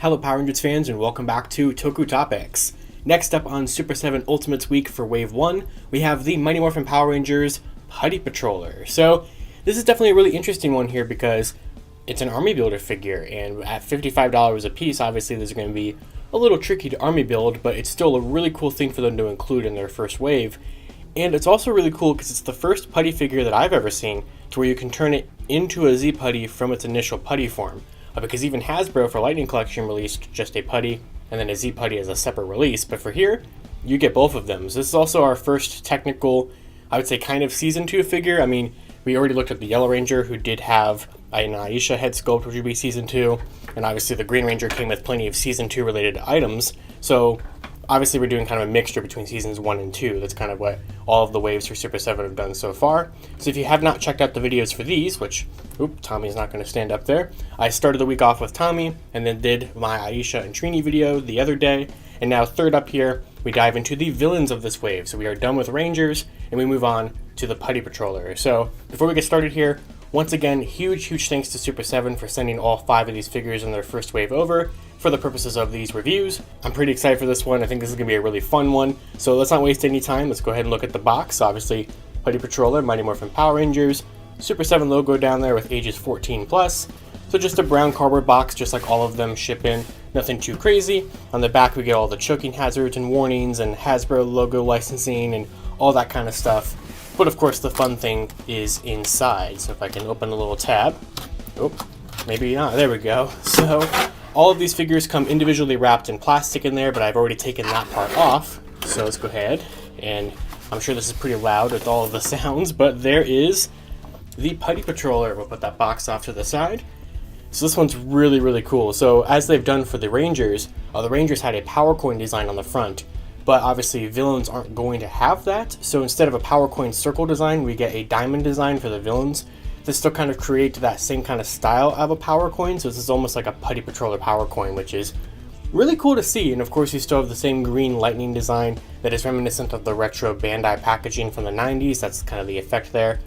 Hello Power Rangers fans and welcome back to Toku Topics. Next up on Super 7 Ultimates week for Wave 1, we have the Mighty Morphin Power Rangers Putty Patroller. So this is definitely a really interesting one here because it's an army builder figure, and at $55 a piece, obviously this is going to be a little tricky to army build, but it's still a really cool thing for them to include in their first wave. And it's also really cool because it's the first putty figure that I've ever seen to where you can turn it into a Z Putty from its initial putty form. Because even Hasbro for Lightning Collection released just a putty and then a Z Putty as a separate release, but for here, you get both of them. So this is also our first technical, I would say kind of Season 2 figure. I mean, we already looked at the Yellow Ranger who did have an Aisha head sculpt, which would be Season 2, and obviously the Green Ranger came with plenty of Season 2 related items, so obviously we're doing kind of a mixture between Seasons 1 and 2. That's kind of what all of the waves for Super 7 have done so far. So if you have not checked out the videos for these, which, Tommy's not going to stand up there. I started the week off with Tommy, and then did my Aisha and Trini video the other day, and now third up here, we dive into the villains of this wave. So we are done with Rangers, and we move on to the Putty Patroller. So before we get started here, once again, huge thanks to Super 7 for sending all 5 of these figures in their first wave over for the purposes of these reviews. I'm pretty excited for this one. I think this is going to be a really fun one. So let's not waste any time. Let's go ahead and look at the box. Obviously, Putty Patroller, Mighty Morphin Power Rangers, Super 7 logo down there with ages 14 plus. So just a brown cardboard box, just like all of them ship in. Nothing too crazy. On the back, we get all the choking hazards and warnings and Hasbro logo licensing and all that kind of stuff. But of course, the fun thing is inside. So if I can open a little tab. Maybe not. There we go. So all of these figures come individually wrapped in plastic in there, but I've already taken that part off. So let's go ahead, and I'm sure this is pretty loud with all of the sounds, but there is the Putty Patroller. We'll put that box off to the side. So this one's really cool. So as they've done for the Rangers had a power coin design on the front, but obviously villains aren't going to have that. So instead of a power coin circle design, we get a diamond design for the villains. This still kind of creates that same kind of style of a power coin, so this is almost like a Putty Patroller power coin, which is really cool to see. And of course you still have the same green lightning design that is reminiscent of the retro Bandai packaging from the 90s. That's kind of the effect there,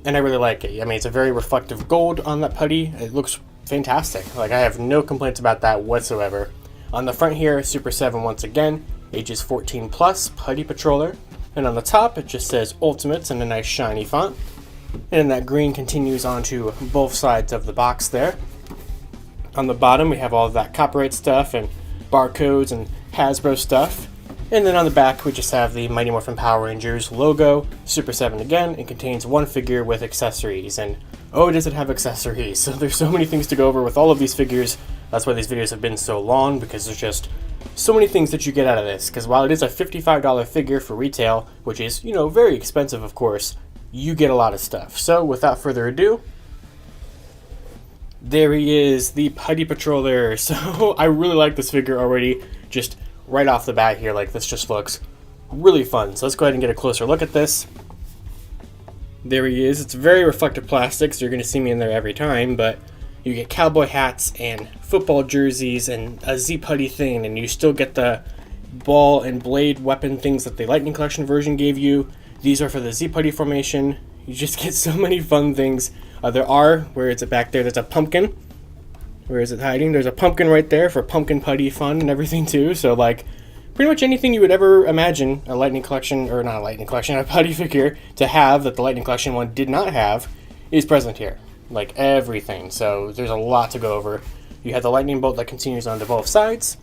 and I really like it. I mean, it's a very reflective gold on that putty. It looks fantastic. Like, I have no complaints about that whatsoever. On the front here, Super 7 once again, ages 14 plus, Putty Patroller, and on the top it just says Ultimates in a nice shiny font. And that green continues onto both sides of the box there. On the bottom we have all of that copyright stuff and barcodes and Hasbro stuff. And then on the back we just have the Mighty Morphin Power Rangers logo, Super 7 again. It contains one figure with accessories, and oh, does it have accessories. So there's so many things to go over with all of these figures. That's why these videos have been so long, because there's just so many things that you get out of this. Because while it is a $55 figure for retail, which is, very expensive of course, you get a lot of stuff. So without further ado, there he is, the Putty Patroller. So I really like this figure already, just right off the bat here. Like, this just looks really fun. So let's go ahead and get a closer look at this. There he is. It's very reflective plastic, so you're going to see me in there every time, but you get cowboy hats and football jerseys and a Z Putty thing, and you still get the ball and blade weapon things that the Lightning Collection version gave you. These are for the Z Putty formation. You just get so many fun things. Where is it back there? There's a pumpkin. Where is it hiding? There's a pumpkin right there for pumpkin putty fun and everything too. So like, pretty much anything you would ever imagine a Lightning Collection, or not a Lightning Collection, a putty figure to have that the Lightning Collection one did not have is present here. Like, everything. So there's a lot to go over. You have the lightning bolt that continues onto both sides.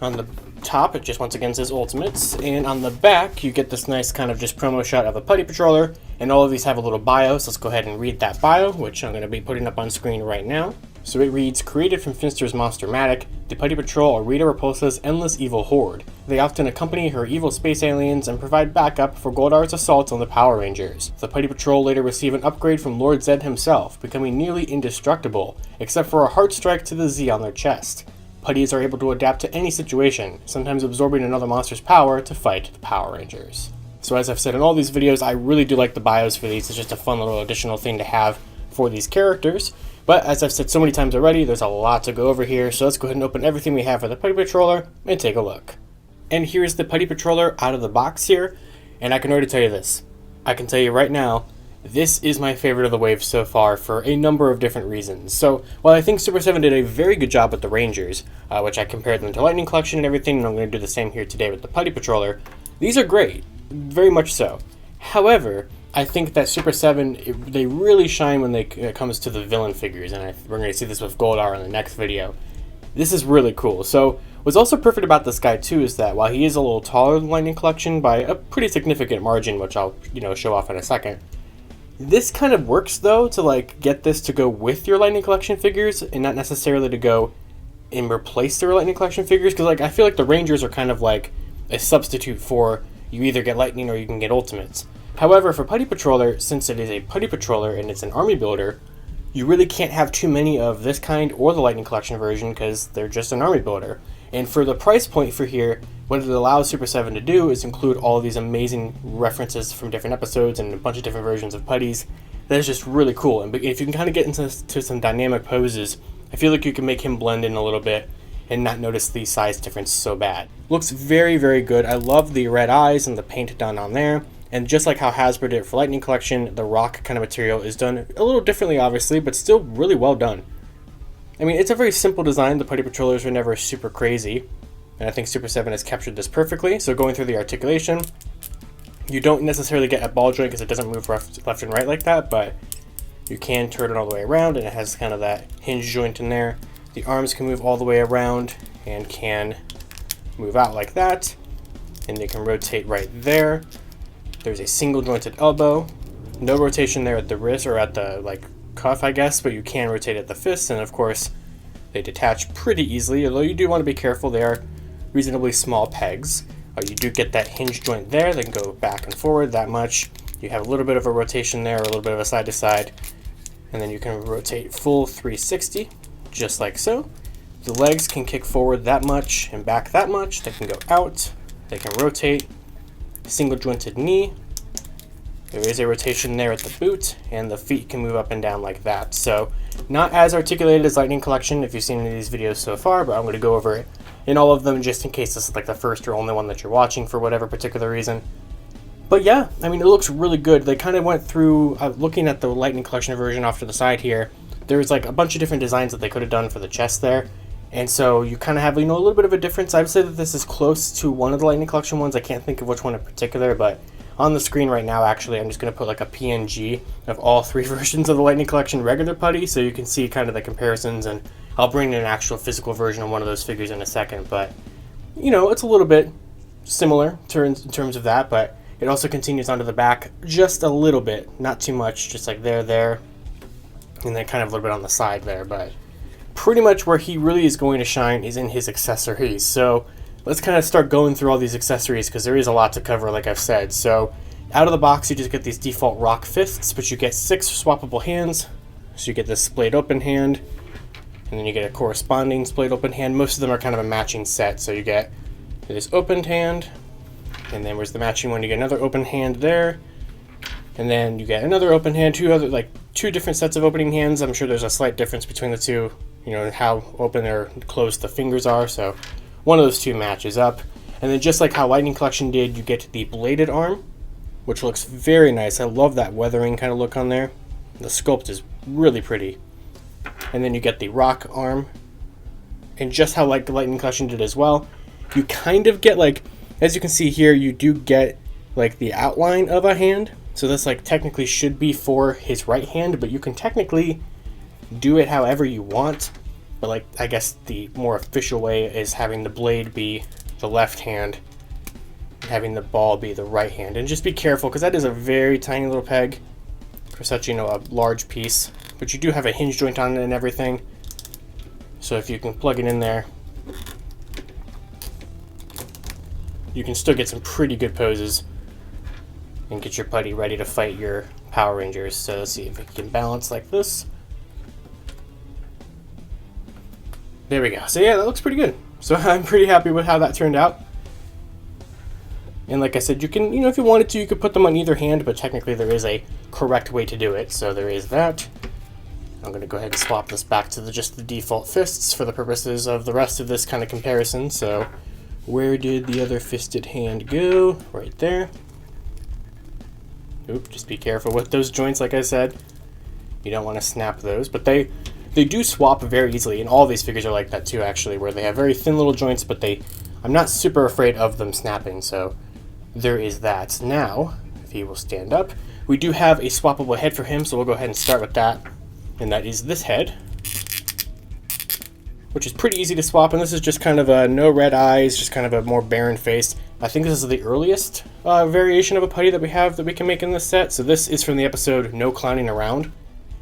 On the top, it just once again says Ultimates, and on the back you get this nice kind of just promo shot of a Putty Patroller, and all of these have a little bio, so let's go ahead and read that bio, which I'm going to be putting up on screen right now. So it reads, created from Finster's Monster-matic, the Putty Patrol are Rita Repulsa's endless evil horde. They often accompany her evil space aliens and provide backup for Goldar's assault on the Power Rangers. The Putty Patrol later receive an upgrade from Lord Zed himself, becoming nearly indestructible, except for a heart strike to the Z on their chest. Putties are able to adapt to any situation, sometimes absorbing another monster's power to fight the Power Rangers. So as I've said in all these videos, I really do like the bios for these. It's just a fun little additional thing to have for these characters. But as I've said so many times already, there's a lot to go over here, so let's go ahead and open everything we have for the Putty Patroller and take a look. And here's the Putty Patroller out of the box here, and I can already tell you this. I can tell you right now, this is my favorite of the wave so far for a number of different reasons. So, while I think Super 7 did a very good job with the Rangers, which I compared them to Lightning Collection and everything, and I'm going to do the same here today with the Putty Patroller, these are great. Very much so. However, I think that Super 7, they really shine when it comes to the villain figures, and we're going to see this with Goldar in the next video. This is really cool. So, what's also perfect about this guy too is that while he is a little taller than Lightning Collection by a pretty significant margin, which I'll show off in a second, this kind of works though to like get this to go with your Lightning Collection figures and not necessarily to go and replace their Lightning Collection figures, because like I feel like the Rangers are kind of like a substitute for you either get Lightning or you can get Ultimates. However, for Putty Patroller, since it is a Putty Patroller and it's an army builder, you really can't have too many of this kind or the Lightning Collection version because they're just an army builder. And for the price point for here, what it allows Super 7 to do is include all of these amazing references from different episodes and a bunch of different versions of putties. That is just really cool. And if you can kind of get into some dynamic poses, I feel like you can make him blend in a little bit and not notice the size difference so bad. Looks very, very good. I love the red eyes and the paint done on there. And just like how Hasbro did it for Lightning Collection, the rock kind of material is done a little differently, obviously, but still really well done. I mean, it's a very simple design. The Putty Patrollers are never super crazy, and I think Super 7 has captured this perfectly. So going through the articulation, you don't necessarily get a ball joint because it doesn't move left and right like that, but you can turn it all the way around, and it has kind of that hinge joint in there. The arms can move all the way around and can move out like that, and they can rotate right there. There's a single jointed elbow, no rotation there at the wrist or at the like cuff, I guess, but you can rotate at the fist, and of course they detach pretty easily, although you do want to be careful. They are reasonably small pegs. You do get that hinge joint there. They can go back and forward that much. You have a little bit of a rotation there, or a little bit of a side to side, and then you can rotate full 360 just like so. The legs can kick forward that much and back that much. They can go out, they can rotate. Single jointed knee. There is a rotation there at the boot, and the feet can move up and down like that. So not as articulated as Lightning Collection if you've seen any of these videos so far, but I'm going to go over it in all of them just in case this is like the first or only one that you're watching for whatever particular reason. But yeah, I mean, it looks really good. They kind of went through, looking at the Lightning Collection version off to the side here, there's like a bunch of different designs that they could have done for the chest there. And so you kind of have, a little bit of a difference. I would say that this is close to one of the Lightning Collection ones. I can't think of which one in particular, but on the screen right now, actually, I'm just going to put like a PNG of all three versions of the Lightning Collection regular putty, so you can see kind of the comparisons, and I'll bring in an actual physical version of one of those figures in a second. But, it's a little bit similar in terms of that, but it also continues onto the back just a little bit, not too much, just like there, and then kind of a little bit on the side there, but pretty much where he really is going to shine is in his accessories. So let's kind of start going through all these accessories because there is a lot to cover, like I've said. So out of the box, you just get these default rock fists, but you get 6 swappable hands. So you get this splayed open hand, and then you get a corresponding splayed open hand. Most of them are kind of a matching set. So you get this opened hand, and then where's the matching one? You get another open hand there, and then you get another open hand, two different sets of opening hands. I'm sure there's a slight difference between the two, how open or closed the fingers are, so one of those two matches up. And then just like how Lightning Collection did, you get the bladed arm, which looks very nice. I love that weathering kind of look on there. The sculpt is really pretty. And then you get the rock arm, and just how like the Lightning Collection did as well, you kind of get like, as you can see here, you do get like the outline of a hand. So this like technically should be for his right hand, but you can technically do it however you want. But like, I guess the more official way is having the blade be the left hand and having the ball be the right hand. And just be careful because that is a very tiny little peg for such, a large piece. But you do have a hinge joint on it and everything. So if you can plug it in there, you can still get some pretty good poses and get your putty ready to fight your Power Rangers. So let's see if it can balance like this. There we go. So yeah, that looks pretty good. So I'm pretty happy with how that turned out. And like I said, you can, if you wanted to, you could put them on either hand, but technically there is a correct way to do it. So there is that. I'm going to go ahead and swap this back to just the default fists for the purposes of the rest of this kind of comparison. So where did the other fisted hand go? Right there. Oop, just be careful with those joints, like I said. You don't want to snap those, but they do swap very easily, and all these figures are like that too, actually, where they have very thin little joints, but I'm not super afraid of them snapping, so there is that. Now, if he will stand up, we do have a swappable head for him, so we'll go ahead and start with that, and that is this head, which is pretty easy to swap, and this is just kind of a no red eyes, just kind of a more barren face. I think this is the earliest variation of a putty that we have that we can make in this set. So this is from the episode No Clowning Around,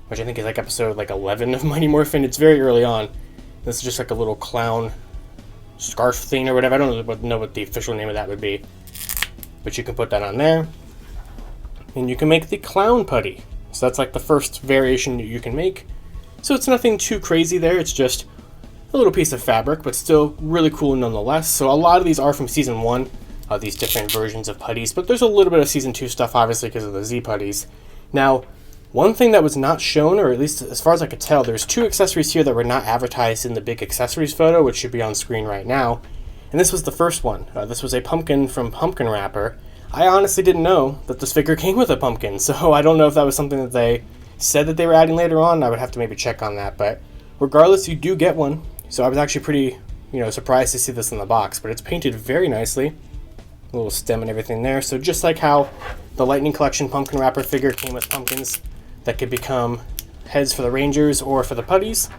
which I think is like episode like 11 of Mighty Morphin. It's very early on. This is just like a little clown scarf thing or whatever. I don't know what the official name of that would be, but you can put that on there, and you can make the clown putty. So that's like the first variation that you can make. So it's nothing too crazy there. It's just a little piece of fabric, but still really cool nonetheless. So a lot of these are from Season 1, these different versions of putties, but there's a little bit of Season 2 stuff, obviously, because of the Z Putties. Now, one thing that was not shown, or at least as far as I could tell, there's 2 accessories here that were not advertised in the big accessories photo, which should be on screen right now. And this was the first one. This was a pumpkin from Pumpkin Wrapper. I honestly didn't know that this figure came with a pumpkin, so I don't know if that was something that they said that they were adding later on. I would have to maybe check on that, but regardless, you do get one. So I was actually pretty, surprised to see this in the box, but it's painted very nicely. A little stem and everything there. So just like how the Lightning Collection Pumpkin Wrapper figure came with pumpkins that could become heads for the Rangers or for the putties,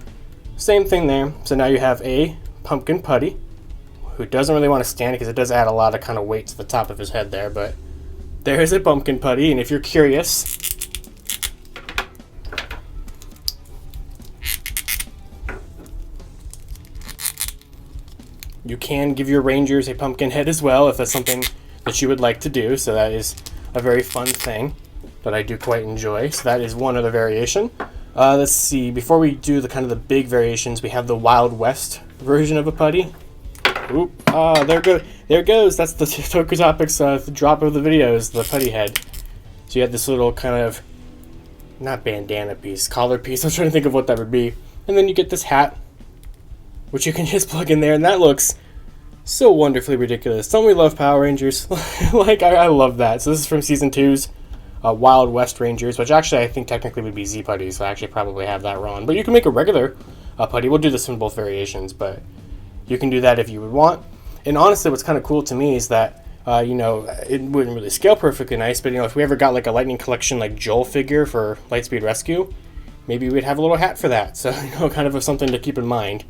same thing there. So now you have a pumpkin putty who doesn't really want to stand because it does add a lot of kind of weight to the top of his head there, but there is a pumpkin putty, and if you're curious, you can give your Rangers a pumpkin head as well if that's something that you would like to do. So that is a very fun thing that I do quite enjoy. So that is one other variation. Let's see. Before we do the kind of the big variations, we have the Wild West version of a putty. Oop! There it goes. That's the Toku Topics drop of the videos. The putty head. So you have this little kind of not bandana piece, collar piece. I'm trying to think of what that would be. And then you get this hat, which you can just plug in there, and that looks so wonderfully ridiculous. Don't we love Power Rangers? Like, I love that. So this is from Season 2's Wild West Rangers, which actually I think technically would be Z Putties, so I actually probably have that wrong. But you can make a regular putty. We'll do this in both variations, but you can do that if you would want. And honestly, what's kind of cool to me is that, it wouldn't really scale perfectly nice, but, if we ever got like a Lightning Collection like Joel figure for Lightspeed Rescue, maybe we'd have a little hat for that. So, kind of something to keep in mind.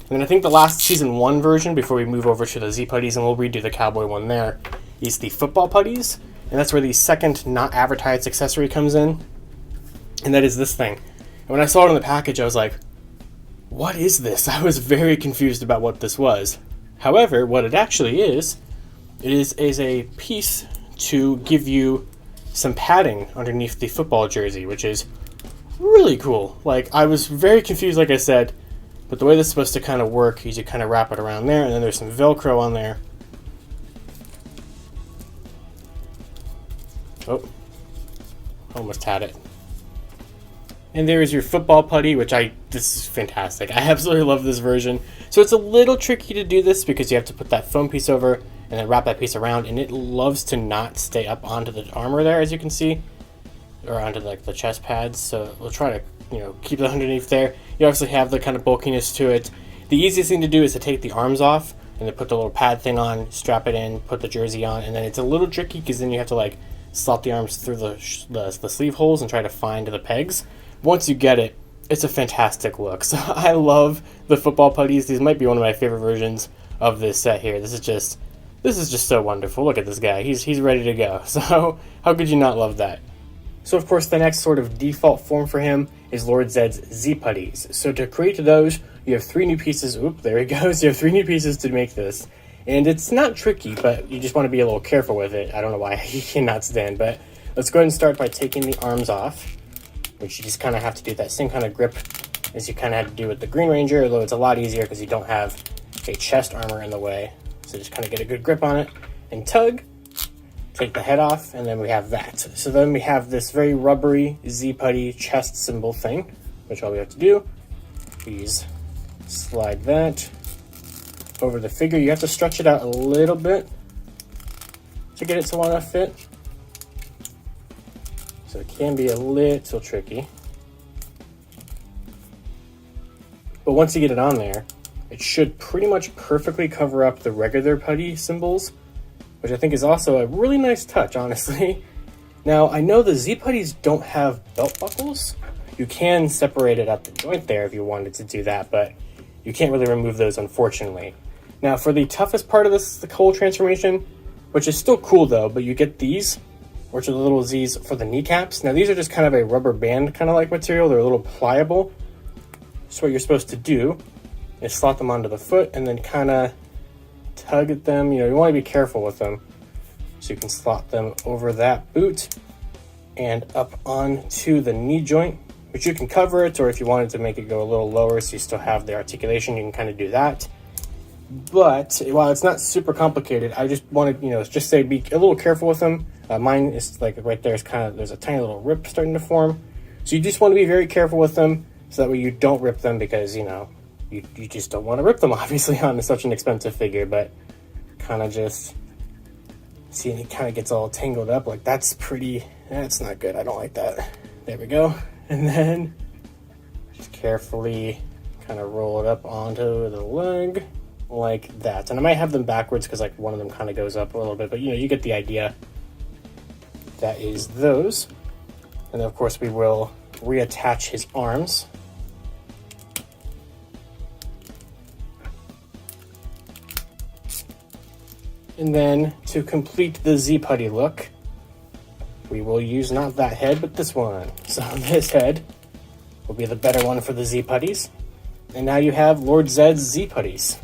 And then I think the last Season 1 version, before we move over to the Z Putties, and we'll redo the Cowboy one there, is the Football Putties. And that's where the second not advertised accessory comes in. And that is this thing. And when I saw it in the package, I was like, what is this? I was very confused about what this was. However, what it actually is a piece to give you some padding underneath the football jersey, which is really cool. Like, I was very confused, like I said. But the way this is supposed to kind of work is you kind of wrap it around there, and then there's some Velcro on there. Oh, almost had it. And there is your football putty, this is fantastic. I absolutely love this version. So it's a little tricky to do this because you have to put that foam piece over and then wrap that piece around, and it loves to not stay up onto the armor there, as you can see, or onto like the chest pads. So we'll try to keep it underneath there. You obviously have the kind of bulkiness to it. The easiest thing to do is to take the arms off and then put the little pad thing on, strap it in, put the jersey on, and then it's a little tricky because then you have to like slot the arms through the sleeve holes and try to find the pegs. Once you get it, it's a fantastic look. So I love the football putties. These might be one of my favorite versions of this set here. This is just so wonderful. Look at this guy. He's ready to go. So how could you not love that? So of course the next sort of default form for him is Lord Zed's Z Putties. So to create those, you have 3 new pieces. Oop, there he goes. You have 3 new pieces to make this. And it's not tricky, but you just want to be a little careful with it. I don't know why he cannot stand, but let's go ahead and start by taking the arms off, which you just kind of have to do that same kind of grip as you kind of had to do with the Green Ranger, although it's a lot easier because you don't have a chest armor in the way. So just kind of get a good grip on it and tug. Take the head off, and then we have that. So then we have this very rubbery Z Putty chest symbol thing, which all we have to do is slide that over the figure. You have to stretch it out a little bit to get it to want to fit. So it can be a little tricky. But once you get it on there, it should pretty much perfectly cover up the regular putty symbols, which I think is also a really nice touch, honestly. Now, I know the Z Putties don't have belt buckles. You can separate it at the joint there if you wanted to do that, but you can't really remove those, unfortunately. Now, for the toughest part of this, the whole transformation, which is still cool though, but you get these, which are the little Z's for the kneecaps. Now, these are just kind of a rubber band kind of like material. They're a little pliable. So what you're supposed to do is slot them onto the foot and then kind of tug at them. You want to be careful with them. So you can slot them over that boot and up onto the knee joint, which you can cover it, or if you wanted to make it go a little lower so you still have the articulation, you can kind of do that. But while it's not super complicated, I just wanted, just say be a little careful with them. Mine is like right there is there's a tiny little rip starting to form. So you just want to be very careful with them so that way you don't rip them, because, you just don't want to rip them, obviously, on such an expensive figure. But kind of just see, it kind of gets all tangled up. Like, that's not good. I don't like that. There we go. And then just carefully kind of roll it up onto the leg like that. And I might have them backwards because like one of them kind of goes up a little bit, but you get the idea. That is those. And then of course we will reattach his arms. And then to complete the Z Putty look, we will use not that head, but this one. So this head will be the better one for the Z Putties. And now you have Lord Zed's Z Putties,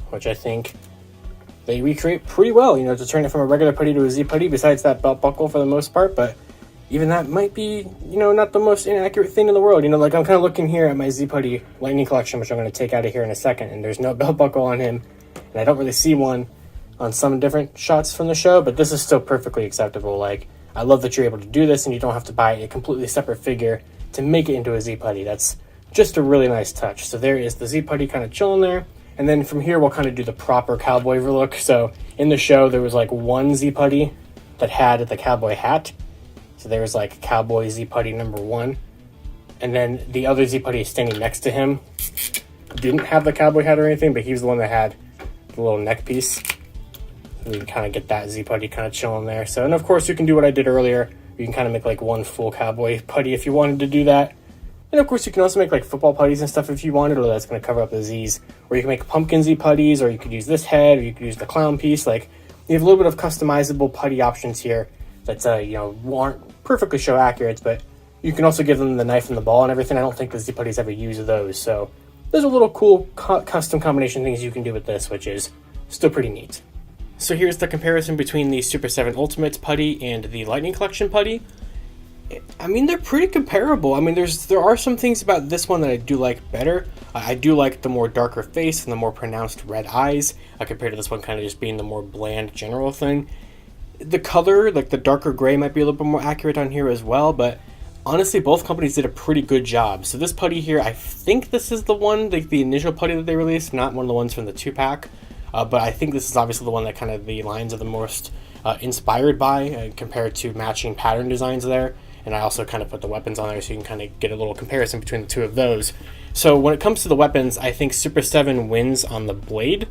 which I think they recreate pretty well, to turn it from a regular putty to a Z Putty, besides that belt buckle for the most part. But even that might be, not the most inaccurate thing in the world. Like I'm kind of looking here at my Z Putty Lightning Collection, which I'm going to take out of here in a second, and there's no belt buckle on him. And I don't really see one on some different shots from the show, but this is still perfectly acceptable. Like, I love that you're able to do this and you don't have to buy a completely separate figure to make it into a Z Putty. That's just a really nice touch. So there is the Z Putty kind of chilling there. And then from here, we'll kind of do the proper cowboy look. So in the show, there was like one Z Putty that had the cowboy hat. So there was like Cowboy Z Putty number 1. And then the other Z Putty standing next to him didn't have the cowboy hat or anything, but he was the one that had the little neck piece. So we can kind of get that Z Putty kind of chilling there. So, and of course, you can do what I did earlier. You can kind of make like one full cowboy putty if you wanted to do that. And of course, you can also make like football putties and stuff if you wanted, or that's going to cover up the Z's. Or you can make pumpkin Z putties, or you could use this head, or you could use the clown piece. Like, you have a little bit of customizable putty options here that, aren't perfectly show accurate, but you can also give them the knife and the ball and everything. I don't think the Z putties ever use those. So there's a little cool custom combination things you can do with this, which is still pretty neat. So here's the comparison between the Super 7 Ultimates putty and the Lightning Collection putty. I mean, they're pretty comparable. I mean, there are some things about this one that I do like better. I do like the more darker face and the more pronounced red eyes, compared to this one kind of just being the more bland general thing. The color, like the darker gray, might be a little bit more accurate on here as well, but honestly, both companies did a pretty good job. So this putty here, I think this is the one, the initial putty that they released, not one of the ones from the 2-pack. But I think this is obviously the one that kind of the lines are the most inspired by, compared to matching pattern designs there. And I also kind of put the weapons on there so you can kind of get a little comparison between the two of those. So when it comes to the weapons, I think Super 7 wins on the blade.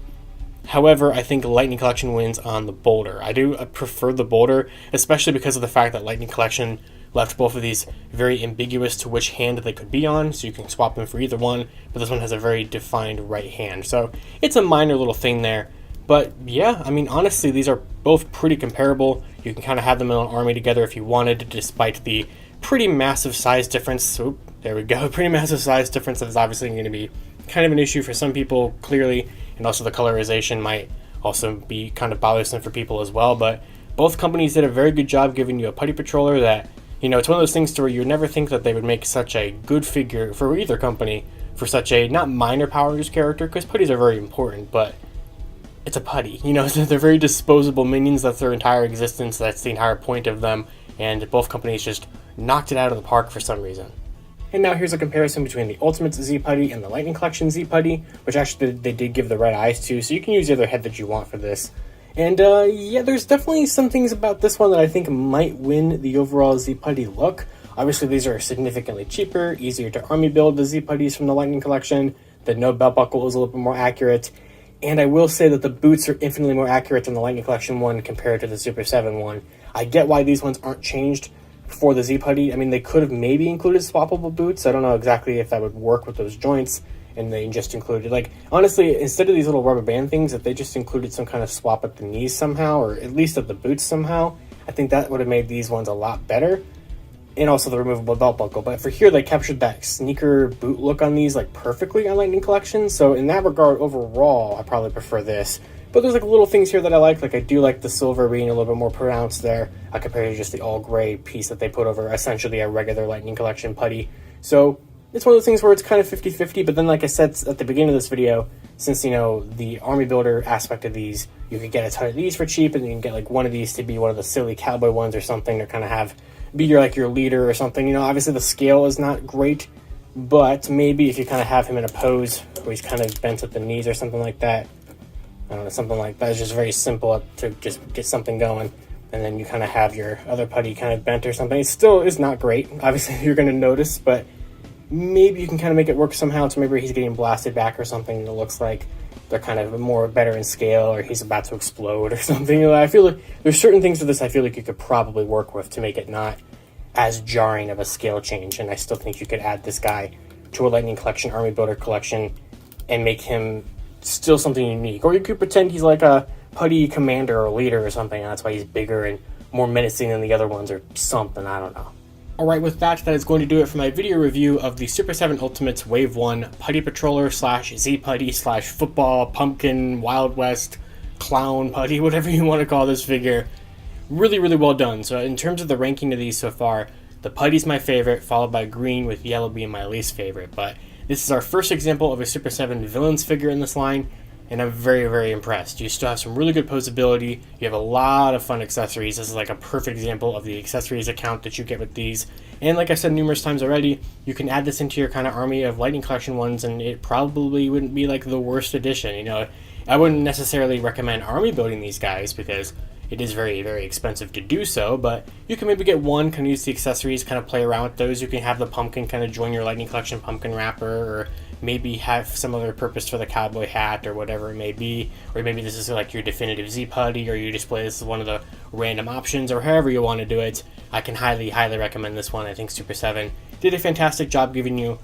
However, I think Lightning Collection wins on the boulder. I do prefer the boulder, especially because of the fact that Lightning Collection left both of these very ambiguous to which hand they could be on, so you can swap them for either one, but this one has a very defined right hand. So it's a minor little thing there. But yeah, I mean, honestly, these are both pretty comparable. You can kind of have them in an army together if you wanted, despite the pretty massive size difference. Oop, there we go. Pretty massive size difference that is obviously going to be kind of an issue for some people, clearly. And also the colorization might also be kind of bothersome for people as well. But both companies did a very good job giving you a Putty Patroller that, it's one of those things to where you would never think that they would make such a good figure for either company for such a, not minor power use character, because putties are very important, but it's a putty. They're very disposable minions. That's their entire existence. That's the entire point of them. And both companies just knocked it out of the park for some reason. And now here's a comparison between the Ultimates Z Putty and the Lightning Collection Z Putty, which actually they did give the red eyes to, so you can use the other head that you want for this. And yeah, there's definitely some things about this one that I think might win the overall Z Putty look. Obviously, these are significantly cheaper, easier to army build the Z Putties from the Lightning Collection. The no belt buckle is a little bit more accurate. And I will say that the boots are infinitely more accurate than the Lightning Collection one compared to the Super 7 one. I get why these ones aren't changed for the Z Putty. I mean, they could have maybe included swappable boots. I don't know exactly if that would work with those joints. And they just included, like, honestly, instead of these little rubber band things, if they just included some kind of swap at the knees somehow, or at least at the boots somehow, I think that would have made these ones a lot better. And also the removable belt buckle. But for here, they captured that sneaker boot look on these, like, perfectly on Lightning Collection. So in that regard, overall, I probably prefer this. But there's, like, little things here that I like. Like, I do like the silver being a little bit more pronounced there, compared to just the all-gray piece that they put over essentially a regular Lightning Collection putty. So it's one of those things where it's kind of 50-50, but then, like I said at the beginning of this video, since, you know, the army builder aspect of these, you could get a ton of these for cheap, and you can get, like, one of these to be one of the silly cowboy ones or something to kind of be your leader or something. You know, obviously the scale is not great, but maybe if you kind of have him in a pose where he's kind of bent at the knees or something like that, I don't know, something like that is just very simple to just get something going. And then you kind of have your other putty kind of bent or something. It still is not great. Obviously, you're going to notice, but maybe you can kind of make it work somehow to maybe he's getting blasted back or something that looks like they're kind of more better in scale, or he's about to explode or something. You know, I feel like there's certain things to this I feel like you could probably work with to make it not as jarring of a scale change. And I still think you could add this guy to a Lightning Collection, Army Builder Collection, and make him still something unique. Or you could pretend he's like a putty commander or leader or something, and that's why he's bigger and more menacing than the other ones or something. I don't know. Alright, with that is going to do it for my video review of the Super 7 Ultimates Wave 1 Putty Patroller / Z Putty / football, pumpkin, Wild West, clown putty, whatever you want to call this figure. Really, really well done. So in terms of the ranking of these so far, the putty's my favorite, followed by green, with yellow being my least favorite. But this is our first example of a Super 7 villains figure in this line, and I'm very, very impressed. You still have some really good posability. You have a lot of fun accessories. This is like a perfect example of the accessories account that you get with these. And like I said numerous times already, you can add this into your kind of army of Lightning Collection ones, and it probably wouldn't be like the worst addition. You know, I wouldn't necessarily recommend army building these guys because it is very, very expensive to do so, but you can maybe get one, kind of use the accessories, kind of play around with those. You can have the pumpkin kind of join your Lightning Collection pumpkin wrapper, or maybe have some other purpose for the cowboy hat or whatever it may be. Or maybe this is like your definitive Z Putty, or you display this as one of the random options, or however you want to do it. I can highly, highly recommend this one. I think Super 7 did a fantastic job giving you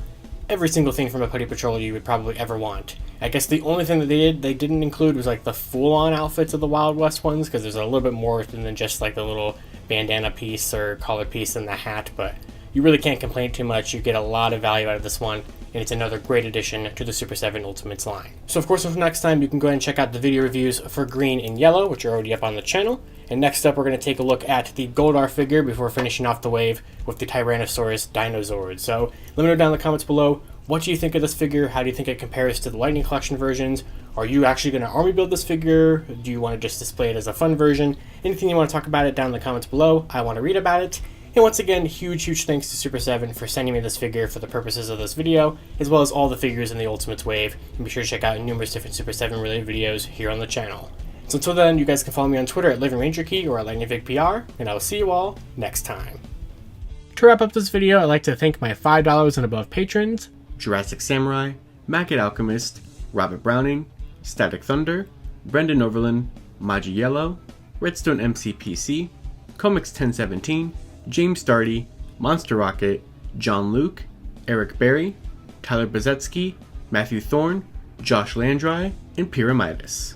every single thing from a Putty Patroller you would probably ever want. I guess the only thing that they didn't include was like the full-on outfits of the Wild West ones, because there's a little bit more than just like the little bandana piece or collar piece and the hat, but you really can't complain too much. You get a lot of value out of this one, and it's another great addition to the Super 7 Ultimates line. So of course, until next time, you can go ahead and check out the video reviews for green and yellow, which are already up on the channel. And next up, we're going to take a look at the Goldar figure before finishing off the wave with the Tyrannosaurus Dinozord. So let me know down in the comments below, what do you think of this figure? How do you think it compares to the Lightning Collection versions? Are you actually going to army build this figure? Do you want to just display it as a fun version? Anything you want to talk about it down in the comments below. I want to read about it. And once again, huge thanks to Super 7 for sending me this figure for the purposes of this video, as well as all the figures in the Ultimates wave. And be sure to check out numerous different Super 7 related videos here on the channel. So until then, you guys can follow me on Twitter at LivingRangerKey or at LightningVigPR, and I will see you all next time. To wrap up this video, I'd like to thank my $5 and above patrons: Jurassic Samurai, Maggot Alchemist, Robert Browning, Static Thunder, Brendan Overland, Maji Yellow, Redstone MCPC, Comics 1017, James Darty, Monster Rocket, John Luke, Eric Berry, Tyler Bazetsky, Matthew Thorne, Josh Landry, and Pyramidus.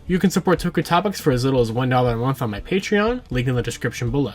You can support Toku Topics for as little as $1 a month on my Patreon, link in the description below.